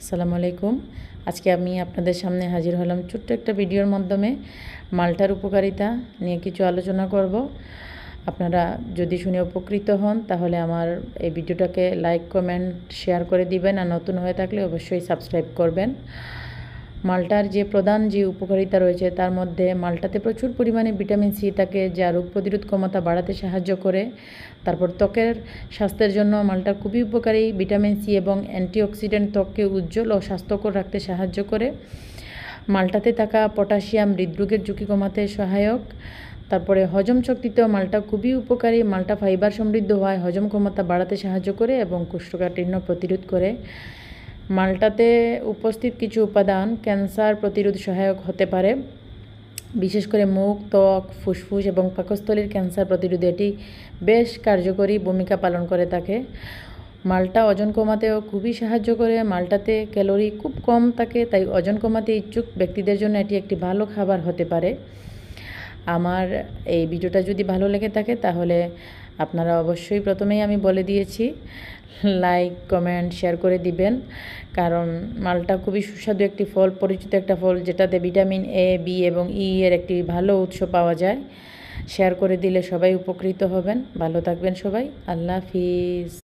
আসসালামু আলাইকুম। আজকে আমি আপনাদের সামনে হাজির হলাম ছোট্ট একটা ভিডিওর মাধ্যমে। মালটার উপকারিতা নিয়ে কিছু আলোচনা করব। আপনারা যদি শুনে উপকৃত হন তাহলে আমার এই ভিডিওটাকে লাইক, কমেন্ট, শেয়ার করে দিবেন, আর নতুন হয়ে থাকলে অবশ্যই সাবস্ক্রাইব করবেন। মালটার যে প্রধান যে উপকারিতা রয়েছে তার মধ্যে মালটাতে প্রচুর পরিমাণে ভিটামিন সি থাকে, যা রোগ প্রতিরোধ ক্ষমতা বাড়াতে সাহায্য করে। তারপর ত্বকের স্বাস্থ্যের জন্য মালটা খুবই উপকারী। ভিটামিন সি এবং অ্যান্টিঅক্সিডেন্ট ত্বককে উজ্জ্বল ও স্বাস্থ্যকর রাখতে সাহায্য করে। মালটাতে থাকা পটাশিয়াম হৃদরোগের ঝুঁকি কমাতে সহায়ক। তারপরে হজম শক্তিতেও মালটা খুবই উপকারী। মালটা ফাইবার সমৃদ্ধ হওয়ায় হজম ক্ষমতা বাড়াতে সাহায্য করে এবং কোষ্ঠকাঠিন্য প্রতিরোধ করে। মালটাতে উপস্থিত কিছু উপাদান ক্যান্সার প্রতিরোধ সহায়ক হতে পারে, বিশেষ করে মুখ, ত্বক, ফুসফুস এবং পাকস্থলীর ক্যান্সার প্রতিরোধে এটি বেশ কার্যকরী ভূমিকা পালন করে থাকে। মালটা ওজন কমাতেও খুবই সাহায্য করে। মালটাতে ক্যালোরি খুব কম থাকে, তাই ওজন কমাতে ইচ্ছুক ব্যক্তিদের জন্য এটি একটি ভালো খাবার হতে পারে। আমার এই ভিডিওটা যদি ভালো লেগে থাকে তাহলে আপনারা অবশ্যই, প্রথমেই আমি বলে দিয়েছি, লাইক, কমেন্ট, শেয়ার করে দিবেন। কারণ মালটা খুবই সুস্বাদু একটি ফল, পরিচিত একটা ফল, যেটাতে ভিটামিন এ, বি এবং ই এর একটি ভালো উৎস পাওয়া যায়। শেয়ার করে দিলে সবাই উপকৃত হবেন। ভালো থাকবেন সবাই। আল্লাহ হাফিজ।